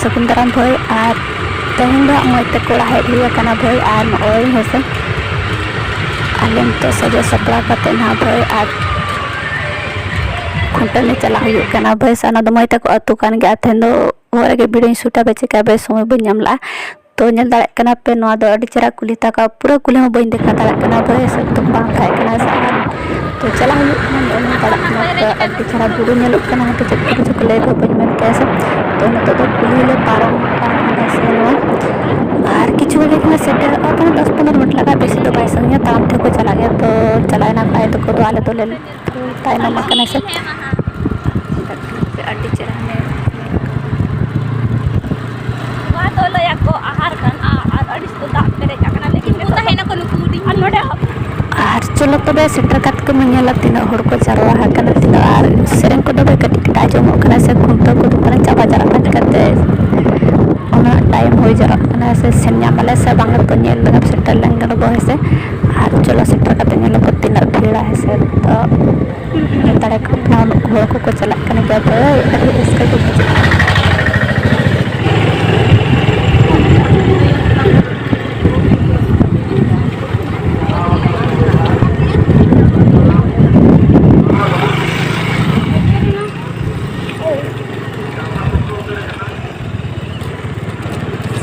सगुन दाराम भाई और तेहन दो मजते कोड़ा हेज हुआ भाई और नॉय हेसे आले तो सजा सपड़ा करते ना भाई और खुंटल ने चला हुआ भाई साना दो मजते को अतु कान गया तेहन दो होरे के वीडियो शूटा बेचे का भाई समय बन जमला तो नल दाड़ा पे नवा दो अड़ी चरा कुली तका पूरा कुली में बन देखा दाड़ा भाई सब तो बांग खाए तो चला हुआ अड़ी चरा बुरु नलों तो चक्कर चुकले तो बन मन कैसे तो नतो तो कुली ले पारम और किछु बजे सेटर और 10-15 मिनट लगा बेसी तो बाई संगे ताम थे को चला गया तो चलाए ना पाए तो को आले तो ले ताइम मकने से अड़ी चरा ने वा तो लया को आहार खान और अड़ी तो दाग पेरे जाकना लेकिन मैं तो है ना को लुकुडी और नोडे और चलो तबे सेटर कत को मनेला तीन हर को चारवा हाकना तीन और सेरेन को दबे कटी कटा जमो कना से खुंटा को दुकान चाबा जरा कते ओना टाइम हो जरा से सेन्या माले से बांगर तो नेल लगा सेटर लंगर बो से और चलो सेटर कते नेल को तीन भीड़ा है से तो तड़े को घर को चला कने के तो इसका को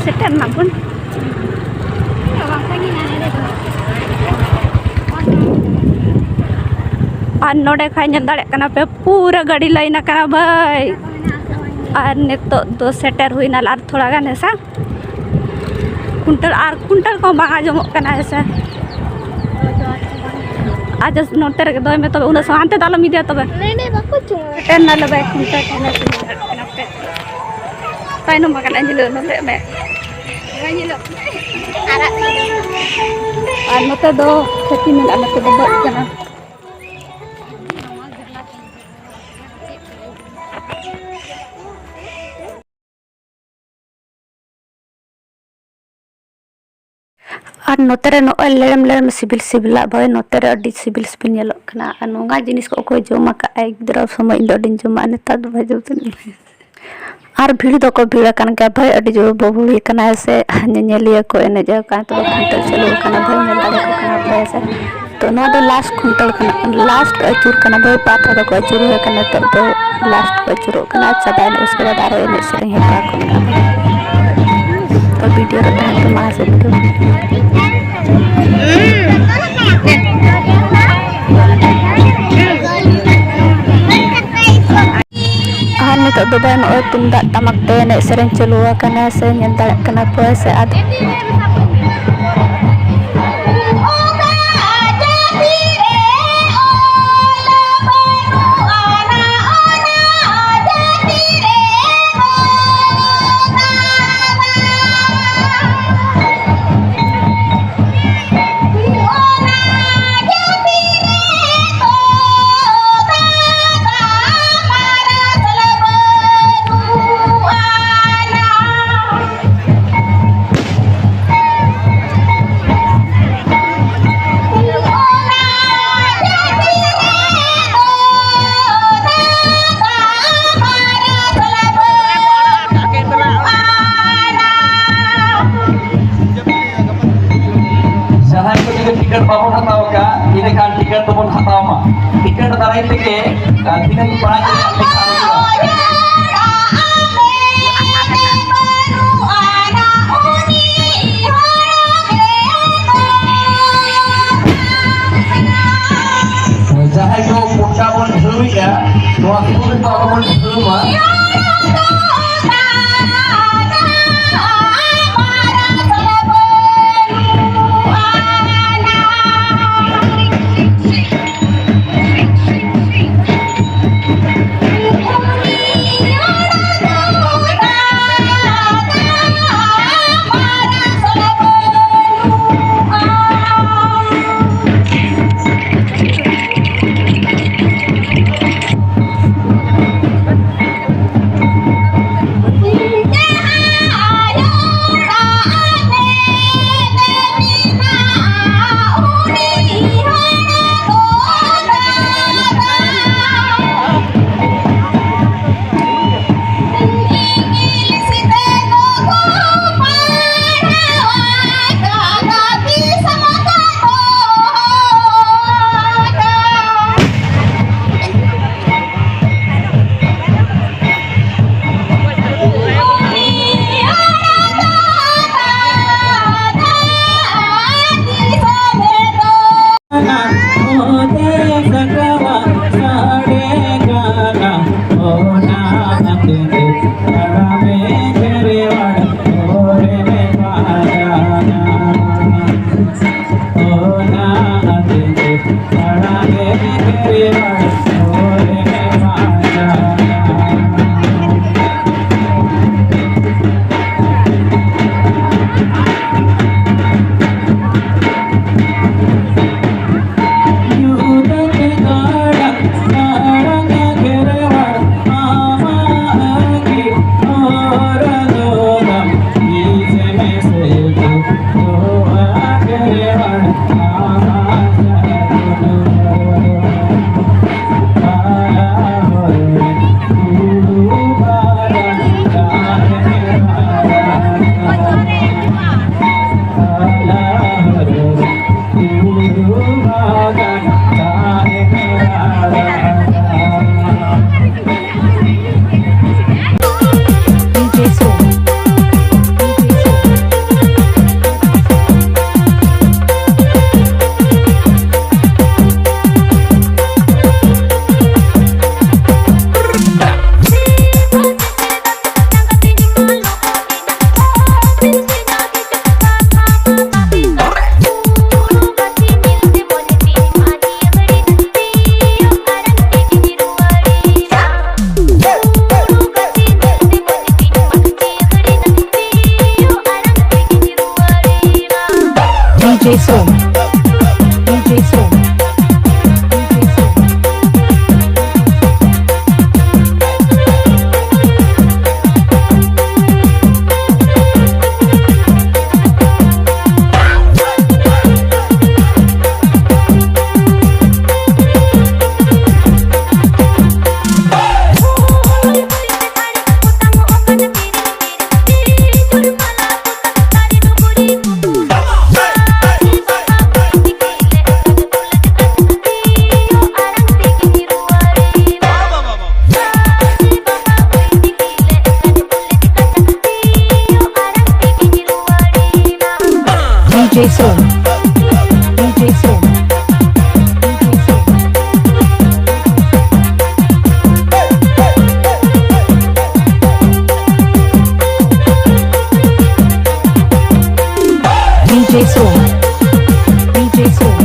सेटर ना बुन और नोडे खाई नल दाड़ा पे पूरा गाड़ी लाइन भाई और नितो दो सेटर हुई ना और थोड़ा गान ऐसा कुंटल को बागा जमों ऐसा आज नोटे रे दो में तो उन हानते दालो मिदिया तब सेटर ना लबे कुंटल ताइनम बागान अंजिल नोटे में और नोते दो खेती में नोते दो बना और नोतरे नो लेम लेम सिबिल सिबिला भाई नोतरे अड्डी सिबिल सिबिल नेलो कना नोंगा जिनिस को कोई जोमा का एक दरा समय इंडोडिन जोमा ने तद भाई जो और भीड़ दो को भीड़ कन के भाई अड्डी जो बबुली कना से नेलिया को एने जो का तो खुंटल चलो कना भाई ने दादा को कना भाई से तो नो दो लास्ट खुंटल कना लास्ट अचूर कना भाई पाता दो को अचूर है कना तो लास्ट को अचूर कना चबाइन उसके बाद आरो एने से है का को तो वीडियो रहता है तो मां से नितो दो बाय नो तुमदा टमक ते ने सेरेन चलुआ कना से नेल दाड़ा कना पे से आद टिकट बाबन हताव का इने खान टिकट तो बन हताव मा टिकट दाराई लेके दिनन पाँच लिखा जहां को पुट्टा बन धुइया तो आपको तो बन धुमा DJ Som. DJ Som. DJ Som. DJ Som. DJ Som. DJ Som. DJ Som.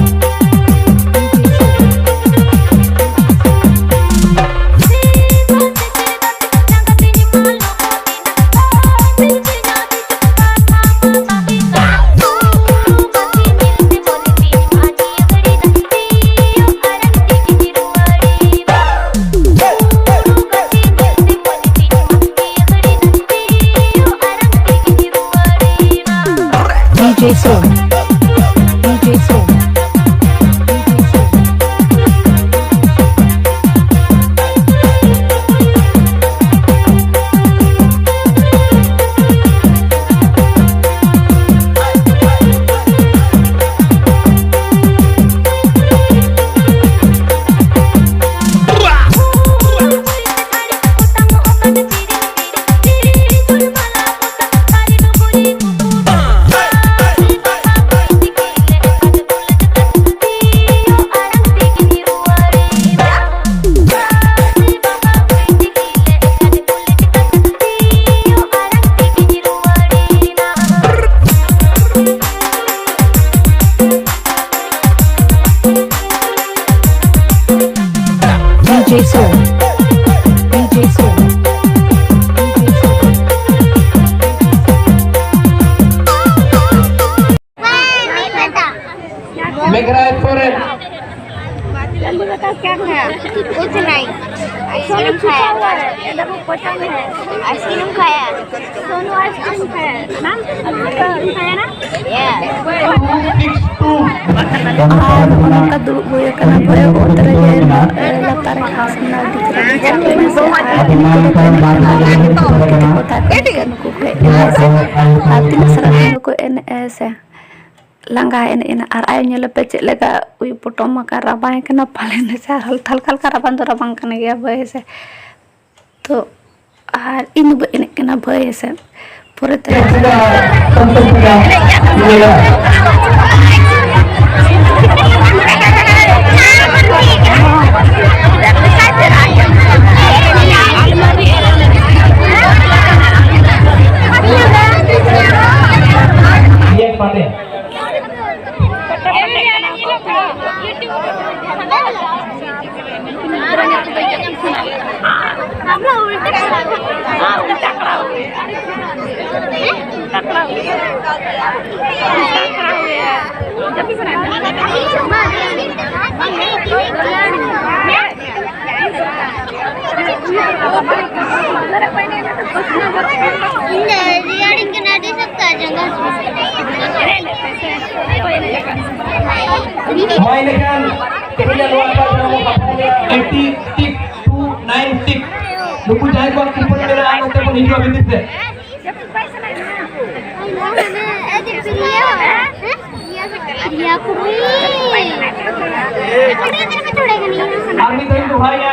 DJ Som. DJ Som. DJ Som. Meghraj foreign जल्दी बता क्या खाया? कुछ नहीं। आइसक्रीम खाया। आइसक्रीम खाया। सोनू आइसक्रीम खाया ना? खाया ना? उनका दुरुप हुए करना पड़े उतर जाए लतार खास ना ऐसे लंगा इन और आय ñele pecek lega uy potom maka rabang kena paling besar hal kal karaban to rabang kena ya boy se to R ini bu ini kena boy se pure mainkan kemudian luar 80 stick 296 lupu jahit waktu pernah anu temen hijau bintis deh army tuh itu hanya